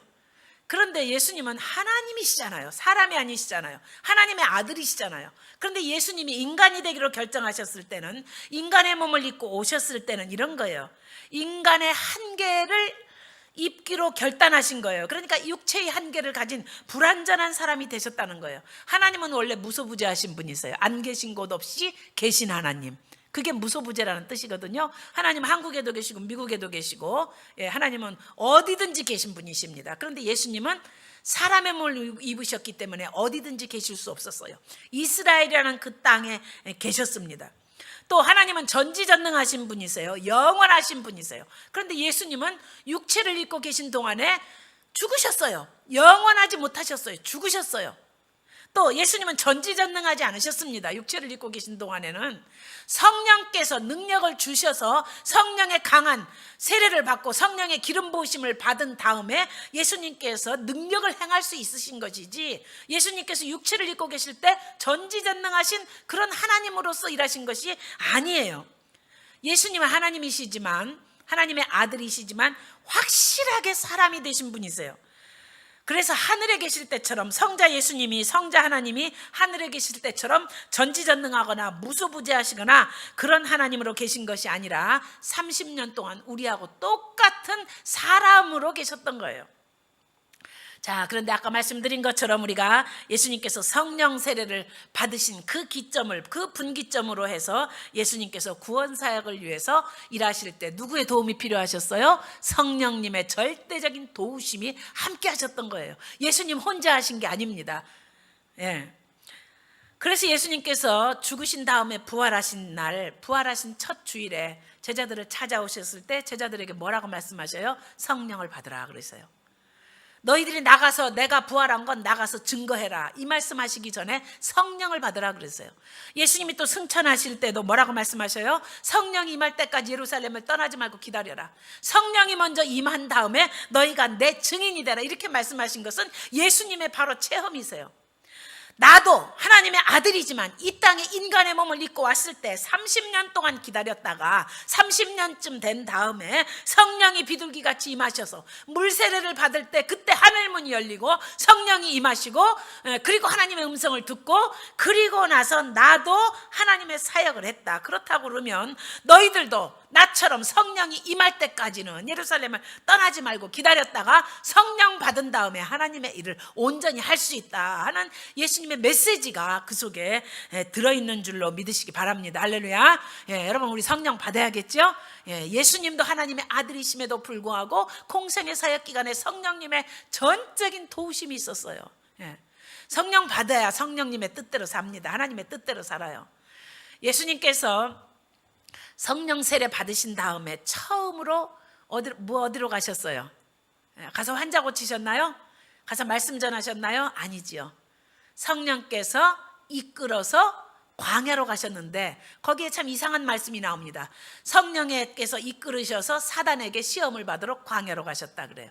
Speaker 1: 그런데 예수님은 하나님이시잖아요. 사람이 아니시잖아요. 하나님의 아들이시잖아요. 그런데 예수님이 인간이 되기로 결정하셨을 때는, 인간의 몸을 입고 오셨을 때는 이런 거예요. 인간의 한계를 입기로 결단하신 거예요. 그러니까 육체의 한계를 가진 불완전한 사람이 되셨다는 거예요. 하나님은 원래 무소부재하신 분이세요. 안 계신 곳 없이 계신 하나님. 그게 무소부재라는 뜻이거든요. 하나님은 한국에도 계시고 미국에도 계시고, 하나님은 어디든지 계신 분이십니다. 그런데 예수님은 사람의 몸을 입으셨기 때문에 어디든지 계실 수 없었어요. 이스라엘이라는 그 땅에 계셨습니다. 또 하나님은 전지전능하신 분이세요. 영원하신 분이세요. 그런데 예수님은 육체를 입고 계신 동안에 죽으셨어요. 영원하지 못하셨어요. 죽으셨어요. 또 예수님은 전지전능하지 않으셨습니다. 육체를 입고 계신 동안에는 성령께서 능력을 주셔서 성령의 강한 세례를 받고 성령의 기름 부으심을 받은 다음에 예수님께서 능력을 행할 수 있으신 것이지, 예수님께서 육체를 입고 계실 때 전지전능하신 그런 하나님으로서 일하신 것이 아니에요. 예수님은 하나님이시지만, 하나님의 아들이시지만 확실하게 사람이 되신 분이세요. 그래서 하늘에 계실 때처럼, 성자 예수님이, 성자 하나님이 하늘에 계실 때처럼 전지전능하거나 무소부재하시거나 그런 하나님으로 계신 것이 아니라 30년 동안 우리하고 똑같은 사람으로 계셨던 거예요. 자, 그런데 아까 말씀드린 것처럼 우리가 예수님께서 성령 세례를 받으신 그 기점을, 그 분기점으로 해서 예수님께서 구원 사역을 위해서 일하실 때 누구의 도움이 필요하셨어요? 성령님의 절대적인 도우심이 함께 하셨던 거예요. 예수님 혼자 하신 게 아닙니다. 그래서 예수님께서 죽으신 다음에 부활하신 날, 부활하신 첫 주일에 제자들을 찾아오셨을 때 제자들에게 뭐라고 말씀하셔요? 성령을 받으라 그랬어요. 너희들이 나가서, 내가 부활한 건 나가서 증거해라, 이 말씀하시기 전에 성령을 받으라 그랬어요. 예수님이 또 승천하실 때도 뭐라고 말씀하셔요? 성령이 임할 때까지 예루살렘을 떠나지 말고 기다려라. 성령이 먼저 임한 다음에 너희가 내 증인이 되라, 이렇게 말씀하신 것은 예수님의 바로 체험이세요. 나도 하나님의 아들이지만 이 땅에 인간의 몸을 입고 왔을 때 30년 동안 기다렸다가 30년쯤 된 다음에 성령이 비둘기같이 임하셔서 물세례를 받을 때 그때 하늘문이 열리고 성령이 임하시고, 그리고 하나님의 음성을 듣고, 그리고 나서 나도 하나님의 사역을 했다. 그렇다고 그러면 너희들도 나처럼 성령이 임할 때까지는 예루살렘을 떠나지 말고 기다렸다가 성령 받은 다음에 하나님의 일을 온전히 할 수 있다 하는 예수님의 메시지가 그 속에 들어있는 줄로 믿으시기 바랍니다. 할렐루야. 여러분, 우리 성령 받아야겠죠? 예수님도 하나님의 아들이심에도 불구하고 공생의 사역 기간에 성령님의 전적인 도우심이 있었어요. 성령 받아야 성령님의 뜻대로 삽니다. 하나님의 뜻대로 살아요. 예수님께서 성령 세례 받으신 다음에 처음으로 어디로 가셨어요? 가서 환자 고치셨나요? 가서 말씀 전하셨나요? 아니지요. 성령께서 이끌어서 광야로 가셨는데 거기에 참 이상한 말씀이 나옵니다. 성령께서 이끌으셔서 사단에게 시험을 받으러 광야로 가셨다 그래요.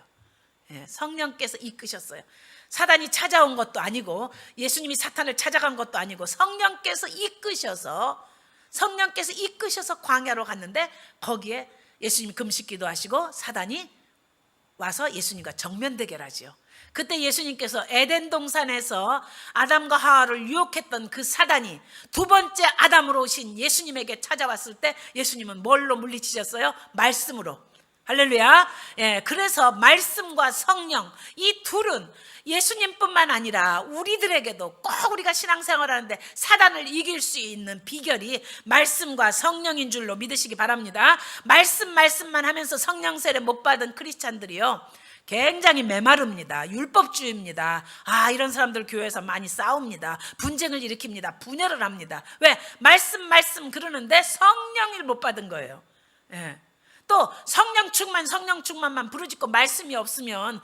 Speaker 1: 성령께서 이끄셨어요. 사단이 찾아온 것도 아니고 예수님이 사탄을 찾아간 것도 아니고 성령께서 이끄셔서 광야로 갔는데 거기에 예수님이 금식기도 하시고 사단이 와서 예수님과 정면 대결하지요. 그때 예수님께서 에덴 동산에서 아담과 하와를 유혹했던 그 사단이 두 번째 아담으로 오신 예수님에게 찾아왔을 때 예수님은 뭘로 물리치셨어요? 말씀으로. 할렐루야. 예, 그래서 말씀과 성령 이 둘은 예수님뿐만 아니라 우리들에게도 꼭 우리가 신앙생활 하는데 사단을 이길 수 있는 비결이 말씀과 성령인 줄로 믿으시기 바랍니다. 말씀만 하면서 성령 세례 못 받은 크리스찬들이요 굉장히 메마릅니다. 율법주의입니다. 이런 사람들 교회에서 많이 싸웁니다. 분쟁을 일으킵니다. 분열을 합니다. 왜? 말씀 그러는데 성령을 못 받은 거예요. 예. 또 성령 충만만 부르짖고 말씀이 없으면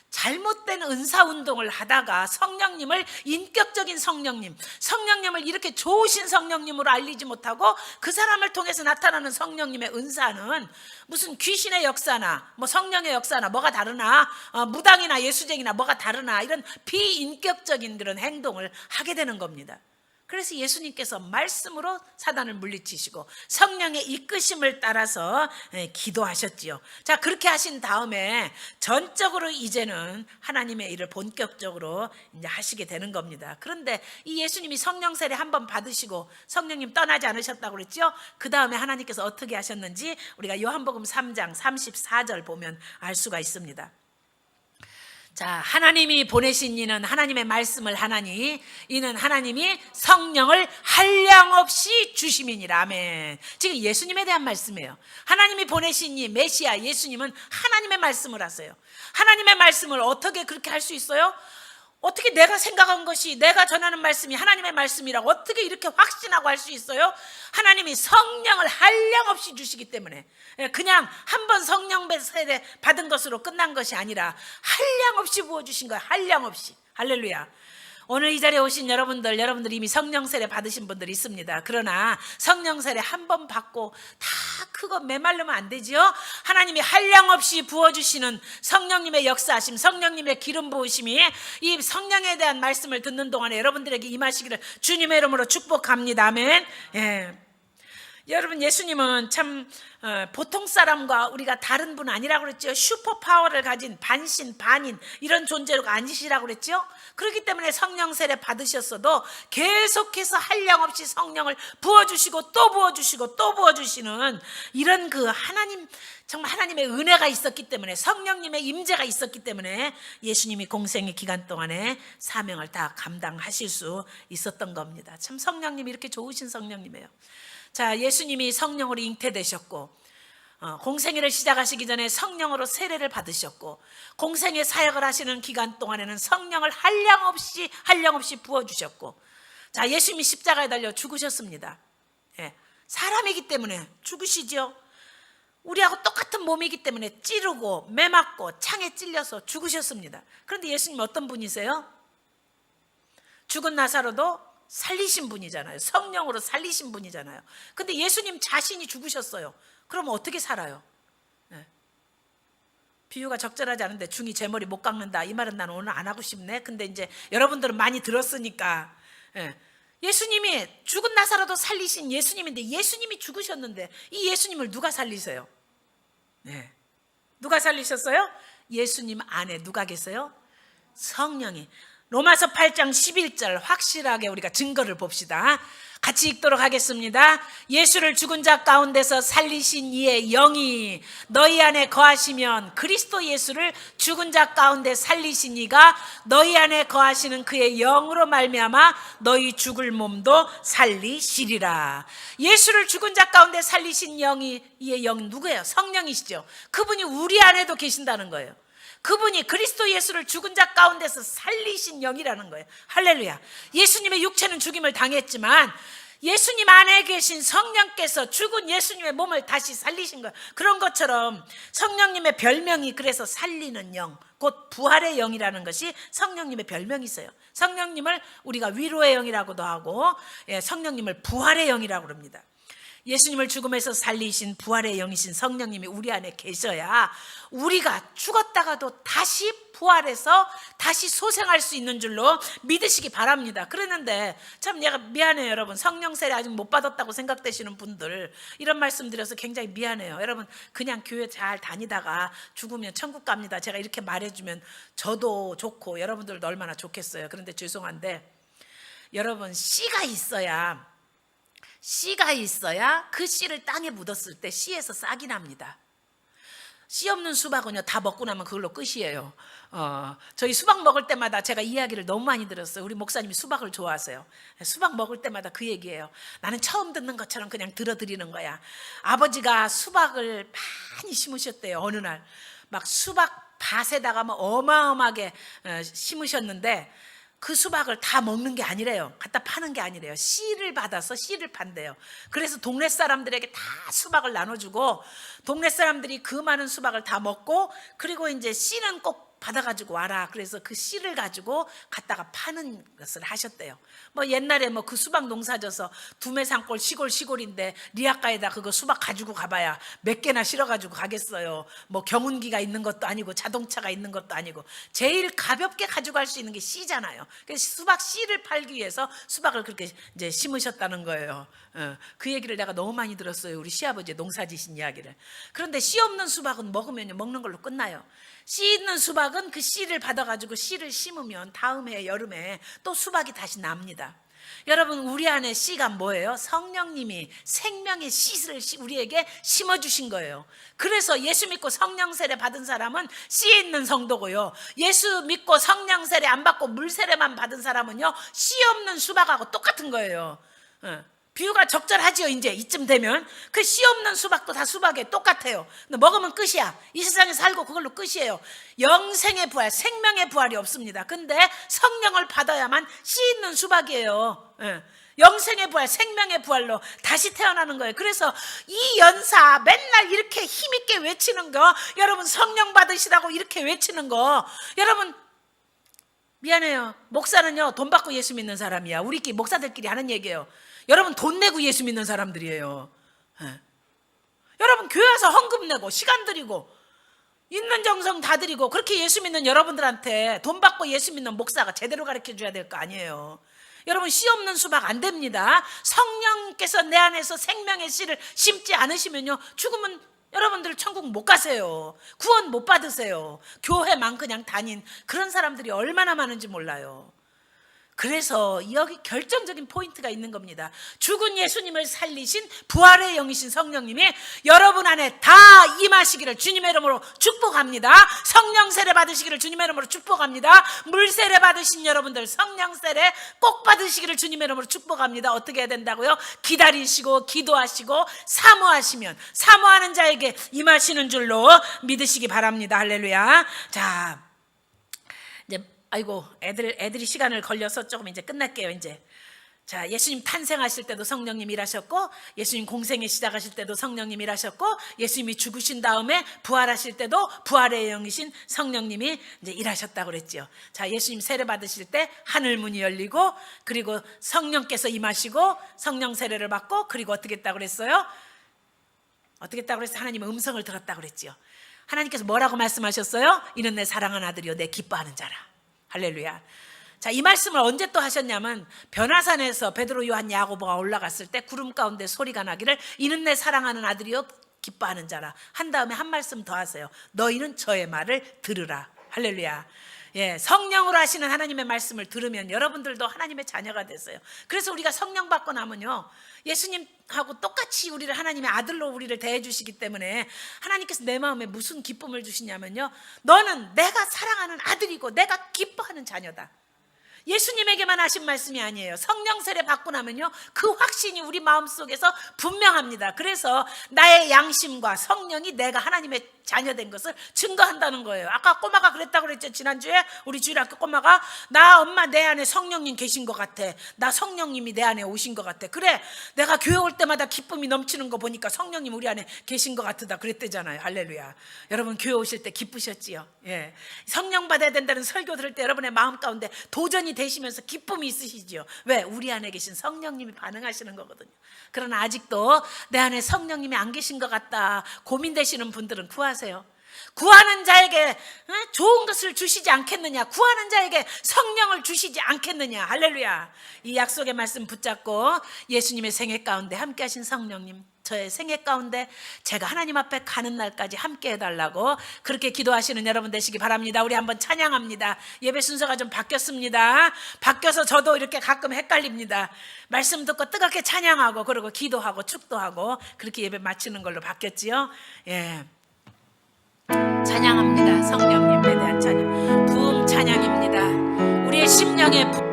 Speaker 1: 잘못된 은사운동을 하다가 성령님을 인격적인 성령님을 이렇게 좋으신 성령님으로 알리지 못하고 그 사람을 통해서 나타나는 성령님의 은사는 무슨 귀신의 역사나 뭐 성령의 역사나 뭐가 다르나, 무당이나 예수쟁이나 뭐가 다르나, 이런 비인격적인 그런 행동을 하게 되는 겁니다. 그래서 예수님께서 말씀으로 사단을 물리치시고 성령의 이끄심을 따라서 기도하셨지요. 자, 그렇게 하신 다음에 전적으로 이제는 하나님의 일을 본격적으로 이제 하시게 되는 겁니다. 그런데 이 예수님이 성령 세례 한번 받으시고 성령님 떠나지 않으셨다고 그랬죠? 그 다음에 하나님께서 어떻게 하셨는지 우리가 요한복음 3장 34절 보면 알 수가 있습니다. 자, 하나님이 보내신 이는 하나님의 말씀을 하나니 이는 하나님이 성령을 한량없이 주심이니라. 아멘. 지금 예수님에 대한 말씀이에요. 하나님이 보내신 이 메시아 예수님은 하나님의 말씀을 하세요. 하나님의 말씀을 어떻게 그렇게 할 수 있어요? 어떻게 내가 생각한 것이, 내가 전하는 말씀이 하나님의 말씀이라고 어떻게 이렇게 확신하고 할 수 있어요? 하나님이 성령을 한량없이 주시기 때문에, 그냥 한 번 성령 세례 받은 것으로 끝난 것이 아니라 한량없이 부어주신 거예요. 한량없이. 할렐루야. 오늘 이 자리에 오신 여러분들 이미 성령 세례 받으신 분들이 있습니다. 그러나 성령 세례 한 번 받고 다 그거 메말르면 안 되지요. 하나님이 한량없이 부어주시는 성령님의 역사하심, 성령님의 기름 부으심이 이 성령에 대한 말씀을 듣는 동안에 여러분들에게 임하시기를 주님의 이름으로 축복합니다. 아멘. 예. 여러분, 예수님은 참 보통 사람과 우리가 다른 분 아니라고 그랬죠. 슈퍼 파워를 가진 반신 반인 이런 존재가 아니시라고 그랬죠. 그렇기 때문에 성령 세례 받으셨어도 계속해서 한량없이 성령을 부어주시고 또 부어주시고 또 부어주시는 이런 그 하나님, 정말 하나님의 은혜가 있었기 때문에, 성령님의 임재가 있었기 때문에 예수님이 공생의 기간 동안에 사명을 다 감당하실 수 있었던 겁니다. 참 성령님이 이렇게 좋으신 성령님이에요. 자, 예수님이 성령으로 잉태되셨고 공생애를 시작하시기 전에 성령으로 세례를 받으셨고 공생애 사역을 하시는 기간 동안에는 성령을 한량없이 부어주셨고, 자, 예수님이 십자가에 달려 죽으셨습니다. 예, 사람이기 때문에 죽으시죠. 우리하고 똑같은 몸이기 때문에 찌르고 매맞고 창에 찔려서 죽으셨습니다. 그런데 예수님 어떤 분이세요? 죽은 나사로도 살리신 분이잖아요. 성령으로 살리신 분이잖아요. 근데 예수님 자신이 죽으셨어요. 그럼 어떻게 살아요? 네. 비유가 적절하지 않은데 중이 제 머리 못 깎는다, 이 말은 나는 오늘 안 하고 싶네. 근데 이제 여러분들은 많이 들었으니까, 예수님이 죽은 나사로도 살리신 예수님인데 예수님이 죽으셨는데 이 예수님을 누가 살리세요? 네. 누가 살리셨어요? 예수님 안에 누가 계세요? 성령이. 로마서 8장 11절 확실하게 우리가 증거를 봅시다. 같이 읽도록 하겠습니다. 예수를 죽은 자 가운데서 살리신 이의 영이 너희 안에 거하시면 그리스도 예수를 죽은 자 가운데 살리신 이가 너희 안에 거하시는 그의 영으로 말미암아 너희 죽을 몸도 살리시리라. 예수를 죽은 자 가운데 살리신 이의 영 누구예요? 성령이시죠. 그분이 우리 안에도 계신다는 거예요. 그분이 그리스도 예수를 죽은 자 가운데서 살리신 영이라는 거예요. 할렐루야. 예수님의 육체는 죽임을 당했지만 예수님 안에 계신 성령께서 죽은 예수님의 몸을 다시 살리신 거예요. 그런 것처럼 성령님의 별명이 그래서 살리는 영, 곧 부활의 영이라는 것이 성령님의 별명이 있어요. 성령님을 우리가 위로의 영이라고도 하고, 성령님을 부활의 영이라고 합니다. 예수님을 죽음에서 살리신 부활의 영이신 성령님이 우리 안에 계셔야 우리가 죽었다가도 다시 부활해서 다시 소생할 수 있는 줄로 믿으시기 바랍니다. 그랬는데 참 내가 미안해요, 여러분. 성령 세례 아직 못 받았다고 생각되시는 분들, 이런 말씀 드려서 굉장히 미안해요. 여러분, 그냥 교회 잘 다니다가 죽으면 천국 갑니다, 제가 이렇게 말해주면 저도 좋고 여러분들도 얼마나 좋겠어요. 그런데 죄송한데 여러분, 씨가 있어야 그 씨를 땅에 묻었을 때 씨에서 싹이 납니다. 씨 없는 수박은요 다 먹고 나면 그걸로 끝이에요. 저희 수박 먹을 때마다 제가 이야기를 너무 많이 들었어요. 우리 목사님이 수박을 좋아하세요. 수박 먹을 때마다 그 얘기예요. 나는 처음 듣는 것처럼 그냥 들어드리는 거야. 아버지가 수박을 많이 심으셨대요. 어느 날 막 수박 밭에다가 막 어마어마하게 심으셨는데 그 수박을 다 먹는 게 아니래요. 갖다 파는 게 아니래요. 씨를 받아서 씨를 판대요. 그래서 동네 사람들에게 다 수박을 나눠주고 동네 사람들이 그 많은 수박을 다 먹고 그리고 이제 씨는 꼭 받아가지고 와라. 그래서 그 씨를 가지고 갖다가 파는 것을 하셨대요. 뭐 옛날에 뭐 그 수박 농사져서 두메산골 시골인데 리아카에다 그거 수박 가지고 가봐야 몇 개나 실어가지고 가겠어요. 뭐 경운기가 있는 것도 아니고 자동차가 있는 것도 아니고 제일 가볍게 가지고 갈 수 있는 게 씨잖아요. 그래서 수박 씨를 팔기 위해서 수박을 그렇게 이제 심으셨다는 거예요. 그 얘기를 내가 너무 많이 들었어요. 우리 시아버지의 농사지신 이야기를. 그런데 씨 없는 수박은 먹으면 먹는 걸로 끝나요. 씨 있는 수박은 그 씨를 받아가지고 씨를 심으면 다음 해 여름에 또 수박이 다시 납니다. 여러분 우리 안에 씨가 뭐예요? 성령님이 생명의 씨를 우리에게 심어주신 거예요. 그래서 예수 믿고 성령 세례 받은 사람은 씨 있는 성도고요. 예수 믿고 성령 세례 안 받고 물 세례만 받은 사람은요 씨 없는 수박하고 똑같은 거예요. 비유가 적절하지요. 이제 이쯤 되면 그 씨 없는 수박도 다 수박에 똑같아요. 근데 먹으면 끝이야. 이 세상에 살고 그걸로 끝이에요. 영생의 부활, 생명의 부활이 없습니다. 근데 성령을 받아야만 씨 있는 수박이에요. 영생의 부활, 생명의 부활로 다시 태어나는 거예요. 그래서 이 연사 맨날 이렇게 힘있게 외치는 거, 여러분 성령 받으시라고 이렇게 외치는 거, 여러분 미안해요. 목사는요 돈 받고 예수 믿는 사람이야. 우리끼리 목사들끼리 하는 얘기예요. 여러분 돈 내고 예수 믿는 사람들이에요. 여러분 교회 와서 헌금 내고 시간 드리고 있는 정성 다 드리고 그렇게 예수 믿는 여러분들한테 돈 받고 예수 믿는 목사가 제대로 가르쳐 줘야 될 거 아니에요. 여러분 씨 없는 수박 안 됩니다. 성령께서 내 안에서 생명의 씨를 심지 않으시면요 죽으면 여러분들 천국 못 가세요. 구원 못 받으세요. 교회만 그냥 다닌 그런 사람들이 얼마나 많은지 몰라요. 그래서 여기 결정적인 포인트가 있는 겁니다. 죽은 예수님을 살리신 부활의 영이신 성령님이 여러분 안에 다 임하시기를 주님의 이름으로 축복합니다. 성령 세례 받으시기를 주님의 이름으로 축복합니다. 물 세례 받으신 여러분들 성령 세례 꼭 받으시기를 주님의 이름으로 축복합니다. 어떻게 해야 된다고요? 기다리시고 기도하시고 사모하시면 사모하는 자에게 임하시는 줄로 믿으시기 바랍니다. 할렐루야. 자, 이제 아이고 애들이 시간을 걸려서 조금 이제 끝날게요. 이제 자, 예수님 탄생하실 때도 성령님 일하셨고 예수님 공생애 시작하실 때도 성령님 일하셨고 예수님이 죽으신 다음에 부활하실 때도 부활의 영이신 성령님이 이제 일하셨다고 그랬죠. 자, 예수님 세례 받으실 때 하늘 문이 열리고 그리고 성령께서 임하시고 성령 세례를 받고 그리고 어떻게 했다고 그랬어요? 어떻게 했다고 그랬어요? 하나님의 음성을 들었다고 그랬죠. 하나님께서 뭐라고 말씀하셨어요? 이는 내 사랑하는 아들이요 내 기뻐하는 자라. 할렐루야. 자, 이 말씀을 언제 또 하셨냐면 변화산에서 베드로 요한 야고보가 올라갔을 때 구름 가운데 소리가 나기를 이는 내 사랑하는 아들이요 기뻐하는 자라 한 다음에 한 말씀 더 하세요. 너희는 저의 말을 들으라. 할렐루야. 예, 성령으로 하시는 하나님의 말씀을 들으면 여러분들도 하나님의 자녀가 되세요. 그래서 우리가 성령 받고 나면요 예수님하고 똑같이 우리를 하나님의 아들로 우리를 대해 주시기 때문에 하나님께서 내 마음에 무슨 기쁨을 주시냐면요 너는 내가 사랑하는 아들이고 내가 기뻐하는 자녀다. 예수님에게만 하신 말씀이 아니에요. 성령 세례 받고 나면요 그 확신이 우리 마음속에서 분명합니다. 그래서 나의 양심과 성령이 내가 하나님의 자녀된 것을 증거한다는 거예요. 아까 꼬마가 그랬다고 그랬죠. 지난주에 우리 주일학교 꼬마가 나 엄마 내 안에 성령님 계신 것 같아. 나 성령님이 내 안에 오신 것 같아. 그래 내가 교회 올 때마다 기쁨이 넘치는 거 보니까 성령님 우리 안에 계신 것 같다 그랬대잖아요. 할렐루야. 여러분 교회 오실 때 기쁘셨지요? 예. 성령 받아야 된다는 설교 들을 때 여러분의 마음 가운데 도전이 되시면서 기쁨이 있으시지요. 왜? 우리 안에 계신 성령님이 반응하시는 거거든요. 그러나 아직도 내 안에 성령님이 안 계신 것 같다 고민되시는 분들은 구하세요. 구하는 자에게 좋은 것을 주시지 않겠느냐. 구하는 자에게 성령을 주시지 않겠느냐. 할렐루야. 이 약속의 말씀 붙잡고 예수님의 생애 가운데 함께 하신 성령님 저의 생애 가운데 제가 하나님 앞에 가는 날까지 함께 해달라고 그렇게 기도하시는 여러분 되시기 바랍니다. 우리 한번 찬양합니다. 예배 순서가 좀 바뀌었습니다. 바뀌어서 저도 이렇게 가끔 헷갈립니다. 말씀 듣고 뜨겁게 찬양하고 그리고 기도하고 축도하고 그렇게 예배 마치는 걸로 바뀌었지요. 예. 찬양합니다. 성령님에 대한 찬양, 부흥 찬양입니다. 우리의 심령의 부흥.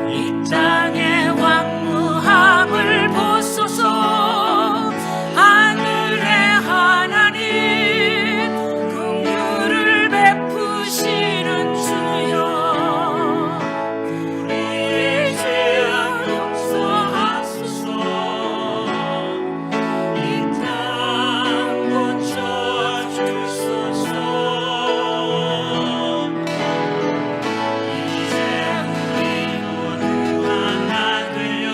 Speaker 1: 이 땅의 왕무함을 보소서. 하늘의 하나님, 긍휼을 베푸시는 주여, 우리의 죄악 용서하소서. 이 땅 고쳐주소서. 이제 우리 모두 하나 되어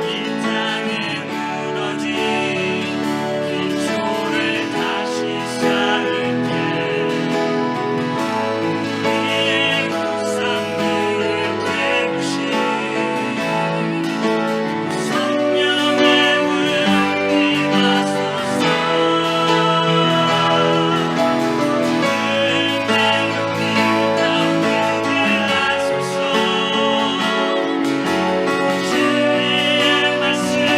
Speaker 1: 이 땅에 무너진 기초를 다시 쌓을게. 우리의 구상들을 깨우신 성령의 불이 임하소서. 주의 말씀이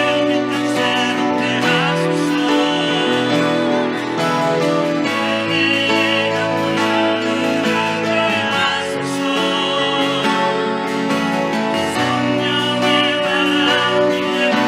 Speaker 1: 새롭게 하소서. 내가 흐르게 하소서. 성령의 바람 이제부터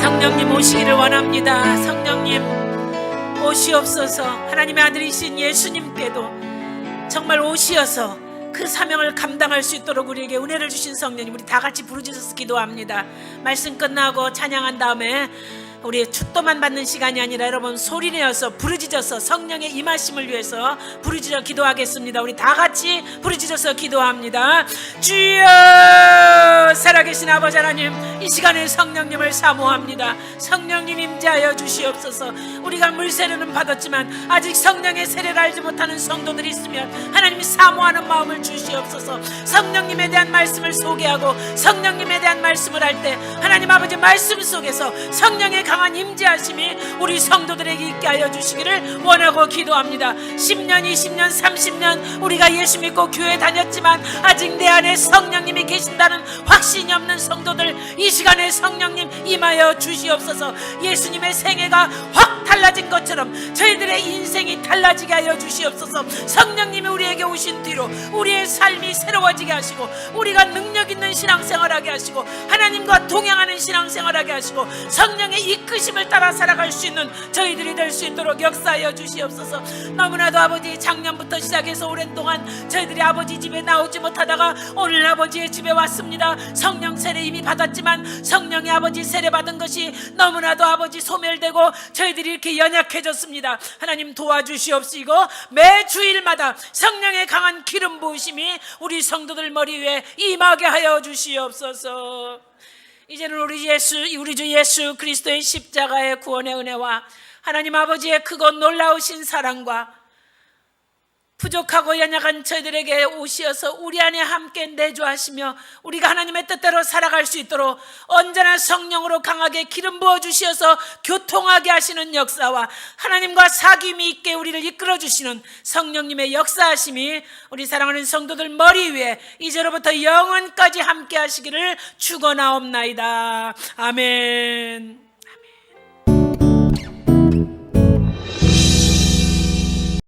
Speaker 1: 성령님 오시기를 원합니다. 성령님 오시옵소서. 하나님의 아들이신 예수님께도 정말 오시어서 그 사명을 감당할 수 있도록 우리에게 은혜를 주신 성령님, 우리 다 같이 부르짖어서 기도합니다. 말씀 끝나고 찬양한 다음에 우리 축도만 받는 시간이 아니라 여러분 소리내어서 부르짖어서 성령의 임하심을 위해서 부르짖어 기도하겠습니다. 우리 다 같이 부르짖어서 기도합니다. 주여, 살아계신 아버지 하나님, 이 시간에 성령님을 사모합니다. 성령님 임재하여 주시옵소서. 우리가 물 세례는 받았지만 아직 성령의 세례를 알지 못하는 성도들이 있으면 하나님이 사모하는 마음을 주시옵소서. 성령님에 대한 말씀을 소개하고 성령님에 대한 말씀을 할 때 하나님 아버지 말씀 속에서 성령의 강한 임재하심이 우리 성도들에게 있게 하여 주시기를 원하고 기도합니다. 10년, 20년, 30년 우리가 예수 믿고 교회 다녔지만 아직 내 안에 성령님이 계신다는 확신이 없는 성도들, 이 시간에 성령님 임하여 주시옵소서. 예수님의 생애가 확 달라진 것처럼 저희들의 인생이 달라지게 하여 주시옵소서. 성령님이 우리에게 오신 뒤로 우리의 삶이 새로워지게 하시고 우리가 능력 있는 신앙생활하게 하시고 하나님과 동행하는 신앙생활하게 하시고 성령의 이끄심을 따라 살아갈 수 있는 저희들이 될 수 있도록 역사하여 주시옵소서. 너무나도 아버지, 작년부터 시작해서 오랜 동안 저희들이 아버지 집에 나오지 못하다가 오늘 아버지의 집에 왔습니다. 성령 세례 이미 받았지만 성령의 아버지 세례 받은 것이 너무나도 아버지 소멸되고 저희들이 이렇게 연약해졌습니다. 하나님 도와주시옵시고 매 주일마다 성령의 강한 기름 부으심이 우리 성도들 머리 위에 임하게 하여 주시옵소서. 이제는 우리 주 예수 그리스도의 십자가의 구원의 은혜와 하나님 아버지의 크고 놀라우신 사랑과 부족하고 연약한 저희들에게 오시어서 우리 안에 함께 내주하시며 우리가 하나님의 뜻대로 살아갈 수 있도록 언제나 성령으로 강하게 기름 부어 주시어서 교통하게 하시는 역사와 하나님과 사귐이 있게 우리를 이끌어 주시는 성령님의 역사하심이 우리 사랑하는 성도들 머리 위에 이제로부터 영원까지 함께 하시기를 축원하옵나이다. 아멘.